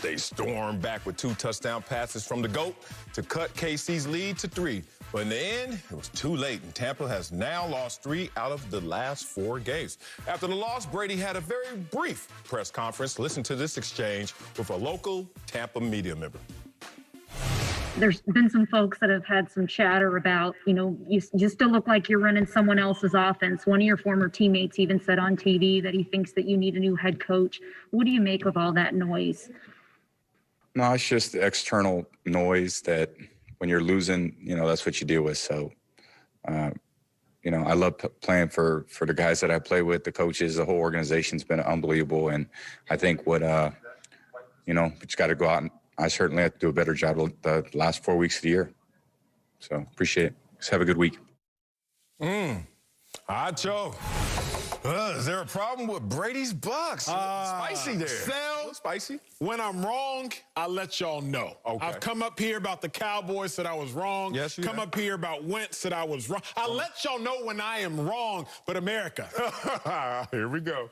They stormed back with 2 touchdown passes from the GOAT to cut KC's lead to 3. But in the end, it was too late, and Tampa has now lost 3 out of the last 4 games. After the loss, Brady had a very brief press conference. Listen to this exchange with a local Tampa media member. There's been some folks that have had some chatter about, you still look like you're running someone else's offense. One of your former teammates even said on TV that he thinks that you need a new head coach. What do you make of all that noise? No, it's just the external noise that when you're losing, that's what you deal with. So, I love playing for the guys that I play with, the coaches, the whole organization's been unbelievable. And I think what, you just got to go out, and I certainly have to do a better job the last 4 weeks of the year. So appreciate it. Just have a good week. Joe. Is there a problem with Brady's Bucks? Spicy there. Sal, spicy. When I'm wrong, I let y'all know. Okay. I've come up here about the Cowboys, said I was wrong. Yes, you Come have. up here about Wentz, said I was wrong. I let y'all know when I am wrong, but America. Here we go.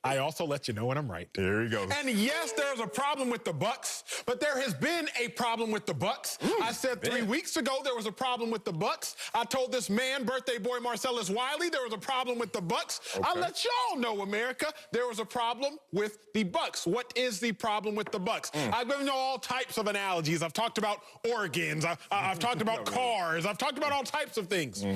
I also let you know when I'm right. Here we go. And yes, there's a problem with the Bucks, but there has been a problem with the Bucks. I said 3 weeks ago there was a problem with the Bucks. I told this man, birthday boy Marcellus Wiley, there was a problem with the Bucks. Okay. I let y'all know, America, there was a problem with the Bucks. What is the problem with the Bucks? I've given you all types of analogies. I've talked about organs. I've talked about cars. I've talked about all types of things.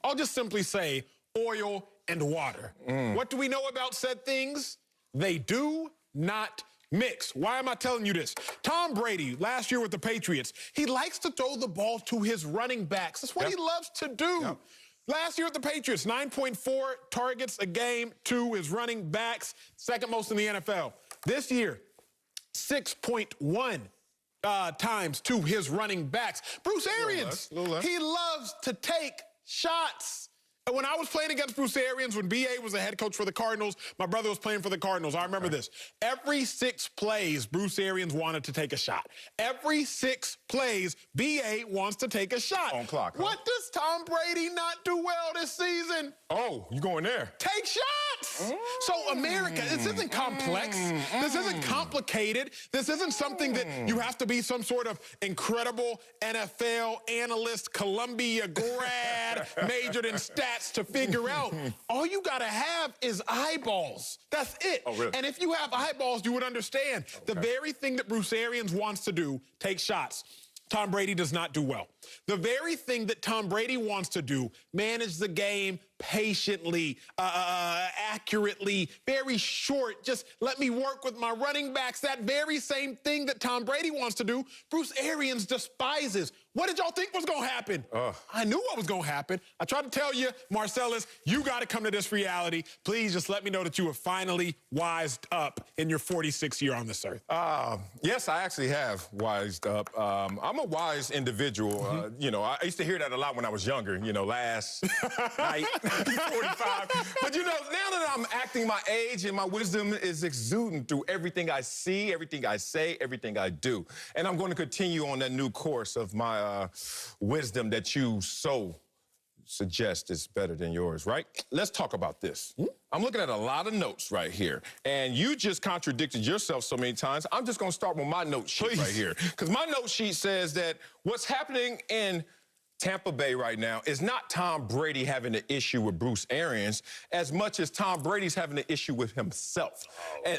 I'll just simply say oil and water. What do we know about said things? They do not mix. Why am I telling you this? Tom Brady, last year with the Patriots, he likes to throw the ball to his running backs. That's what he loves to do. Last year with the Patriots, 9.4 targets a game to his running backs, second most in the NFL. This year, 6.1 times to his running backs. Bruce Arians, he loves to take shots. And when I was playing against Bruce Arians, when B.A. was the head coach for the Cardinals, my brother was playing for the Cardinals. I remember this. Every 6 plays, Bruce Arians wanted to take a shot. Every 6 plays, B.A. wants to take a shot. On clock, huh? What does Tom Brady not do well this season? Oh, you going there? Take shots! So, America, this isn't complex. This isn't complicated. This isn't something that you have to be some sort of incredible NFL analyst, Columbia grad, majored in stats to figure out. All you got to have is eyeballs. That's it. Oh, really? And if you have eyeballs, you would understand. The very thing that Bruce Arians wants to do, take shots, Tom Brady does not do well. The very thing that Tom Brady wants to do, manage the game patiently, accurately, very short, just let me work with my running backs. That very same thing that Tom Brady wants to do, Bruce Arians despises. What did y'all think was going to happen? I knew what was going to happen. I tried to tell you, Marcellus, you got to come to this reality. Please just let me know that you have finally wised up in your 46th year on this earth. Yes, I actually have wised up. I'm a wise individual. I used to hear that a lot when I was younger, last night, 45. But, now that I'm acting my age and my wisdom is exuding through everything I see, everything I say, everything I do. And I'm going to continue on that new course of my wisdom that you so suggest is better than yours, right? Let's talk about this. I'm looking at a lot of notes right here, and you just contradicted yourself so many times. I'm just going to start with my note sheet right here, because my note sheet says that what's happening in Tampa Bay right now is not Tom Brady having an issue with Bruce Arians as much as Tom Brady's having an issue with himself. And,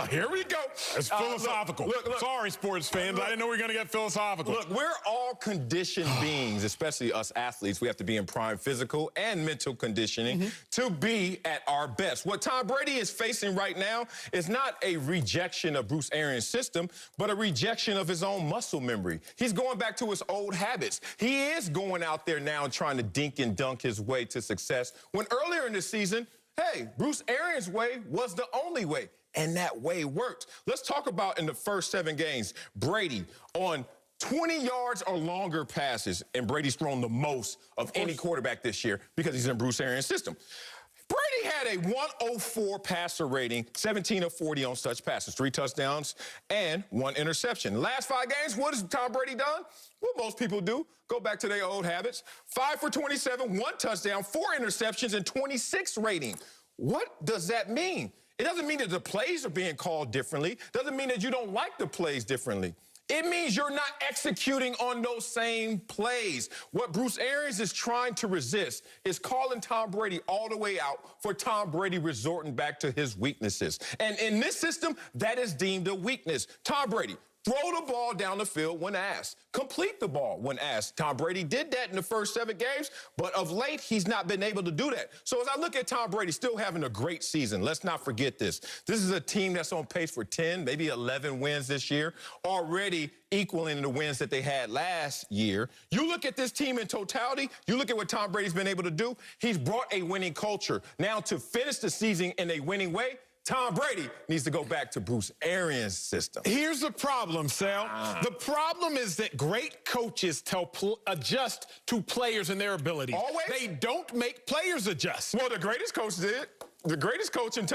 here we go. It's philosophical. Look. Sorry, sports fans. I didn't know we were going to get philosophical. Look, we're all conditioned beings, especially us athletes. We have to be in prime physical and mental conditioning to be at our best. What Tom Brady is facing right now is not a rejection of Bruce Arians' system, but a rejection of his own muscle memory. He's going back to his old habits. He is going out there now and trying to dink and dunk his way to success, when earlier in the season, hey, Bruce Arians' way was the only way, and that way worked. Let's talk about in the first 7 games, Brady on 20 yards or longer passes, and Brady's thrown the most of any quarterback this year because he's in Bruce Arians' system. Brady had a 104 passer rating, 17 of 40 on such passes, 3 touchdowns and 1 interception. Last 5 games, what has Tom Brady done? What most people do, go back to their old habits. 5 for 27, 1 touchdown, 4 interceptions, and 26 rating. What does that mean? It doesn't mean that the plays are being called differently. Doesn't mean that you don't like the plays differently. It means you're not executing on those same plays. What Bruce Arians is trying to resist is calling Tom Brady all the way out for Tom Brady resorting back to his weaknesses. And in this system, that is deemed a weakness. Tom Brady, throw the ball down the field when asked. Complete the ball when asked. Tom Brady did that in the first 7 games, but of late, he's not been able to do that. So as I look at Tom Brady still having a great season, let's not forget this. This is a team that's on pace for 10, maybe 11 wins this year, already equaling the wins that they had last year. You look at this team in totality, you look at what Tom Brady's been able to do, he's brought a winning culture. Now to finish the season in a winning way, Tom Brady needs to go back to Bruce Arians' system. Here's the problem, Sal. The problem is that great coaches adjust to players and their abilities. Always? They don't make players adjust. Well, the greatest coach did. The greatest coach in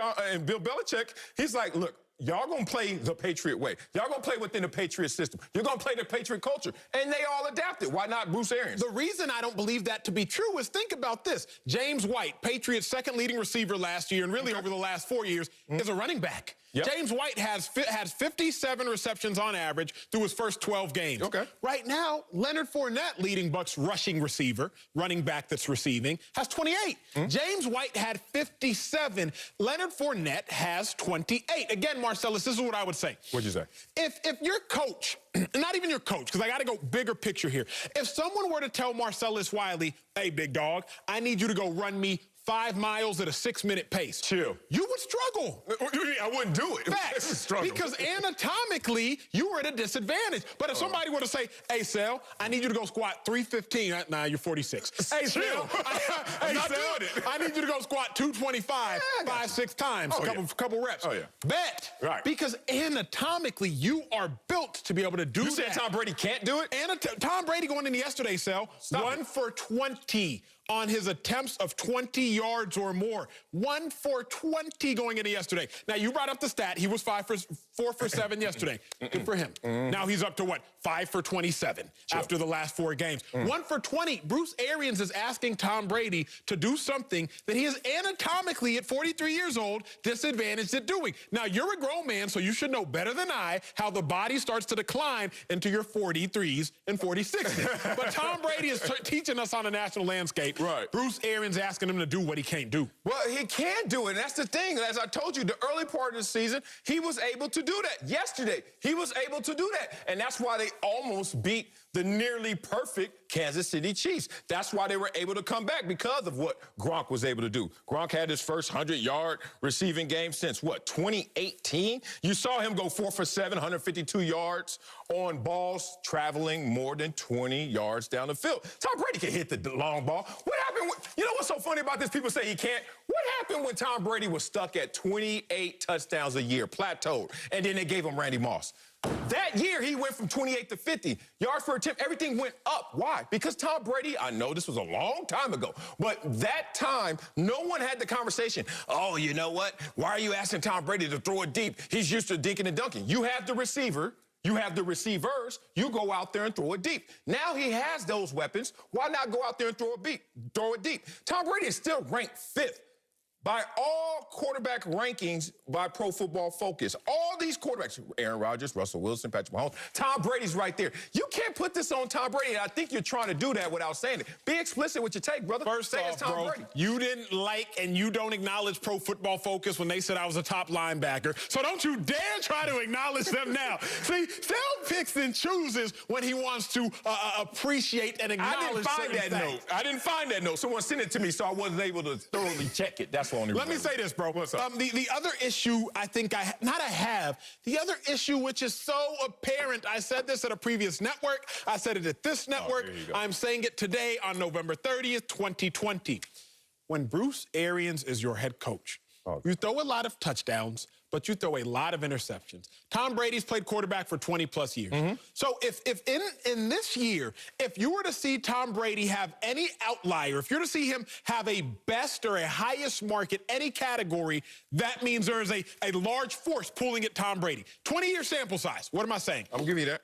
Bill Belichick, he's like, look, y'all gonna play the Patriot way. Y'all gonna play within the Patriot system. You're gonna play the Patriot culture. And they all adapted. Why not Bruce Arians? The reason I don't believe that to be true is think about this. James White, Patriots' second leading receiver last year and really over the last 4 years, is a running back. Yep. James White has 57 receptions on average through his first 12 games. Okay. Right now, Leonard Fournette, leading Bucs rushing receiver, running back that's receiving, has 28. James White had 57. Leonard Fournette has 28. Again, Marcellus, this is what I would say. What'd you say? If your coach, not even your coach, because I got to go bigger picture here. If someone were to tell Marcellus Wiley, hey, big dog, I need you to go run me 5 miles at a 6-minute pace. Chill. You would struggle. I wouldn't do it. Facts. Struggle. Because anatomically, you were at a disadvantage. But if somebody were to say, hey, Sal, I need you to go squat 315. Nah, you're 46. Hey, Sal, I'm not doing it. I need you to go squat 225 5-6 times, couple reps. Oh, yeah. Bet. Right. Because anatomically, you are built to be able to do You that. said Tom Brady can't do it? Tom Brady going into yesterday, Sal, 1 for 20 on his attempts of 20 yards or more. 1 for 20 going into yesterday. Now, you brought up the stat. He was 4 for 7 yesterday. Good for him. Now he's up to what? 5 for 27 after the last 4 games. 1 for 20. Bruce Arians is asking Tom Brady to do something that he is anatomically, at 43 years old, disadvantaged at doing. Now, you're a grown man, so you should know better than I how the body starts to decline into your 43s and 46s. But Tom Brady is teaching us on a national landscape. Right. Bruce Arians asking him to do what he can't do. Well, he can do it. And that's the thing. As I told you, the early part of the season, he was able to do that. Yesterday, he was able to do that. And that's why they almost beat the nearly perfect Kansas City Chiefs. That's why they were able to come back, because of what Gronk was able to do. Gronk had his first 100-yard receiving game since, what, 2018? You saw him go 4 for 7, 152 yards on balls traveling more than 20 yards down the field. Tom Brady can hit the long ball. What happened? You know what's so funny about this? People say he can't. What happened when Tom Brady was stuck at 28 touchdowns a year, plateaued, and then they gave him Randy Moss? That year, he went from 28 to 50. Yards per attempt, everything went up. Why? Because Tom Brady, I know this was a long time ago, but that time, no one had the conversation, oh, you know what? Why are you asking Tom Brady to throw it deep? He's used to dinking and dunking. You have the receiver. You have the receivers. You go out there and throw it deep. Now he has those weapons. Why not go out there and throw it deep? Tom Brady is still ranked 5th by all quarterback rankings by Pro Football Focus. All these quarterbacks, Aaron Rodgers, Russell Wilson, Patrick Mahomes, Tom Brady's right there. You can't put this on Tom Brady, and I think you're trying to do that without saying it. Be explicit with your take, brother. First Say off, it's Tom bro, Brady. you didn't like and you don't acknowledge Pro Football Focus when they said I was a top linebacker. So don't you dare try to acknowledge them now. See, Sal picks and chooses when he wants to appreciate and acknowledge I didn't find that note. Someone sent it to me, so I wasn't able to thoroughly check it. That's the only reason. Let me say this, bro. What's up? The other issue I think the other issue which is so apparent, I said this at a previous network, I said it at this network, I'm saying it today on November 30th, 2020. When Bruce Arians is your head coach, you throw a lot of touchdowns, but you throw a lot of interceptions. Tom Brady's played quarterback for 20-plus years. So if in this year, if you were to see Tom Brady have any outlier, if you're to see him have a best or a highest mark at any category, that means there is a large force pulling at Tom Brady. 20-year sample size. What am I saying? I'm giving you that.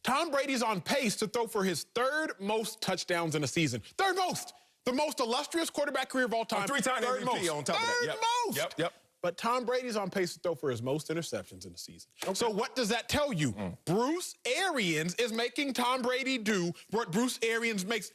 Tom Brady's on pace to throw for his 3rd most touchdowns in a season. 3rd most. The most illustrious quarterback career of all time. 3-time MVP on top of that. Third most. Yep. but Tom Brady's on pace to throw for his most interceptions in the season. So what does that tell you? Bruce Arians is making Tom Brady do what Bruce Arians makes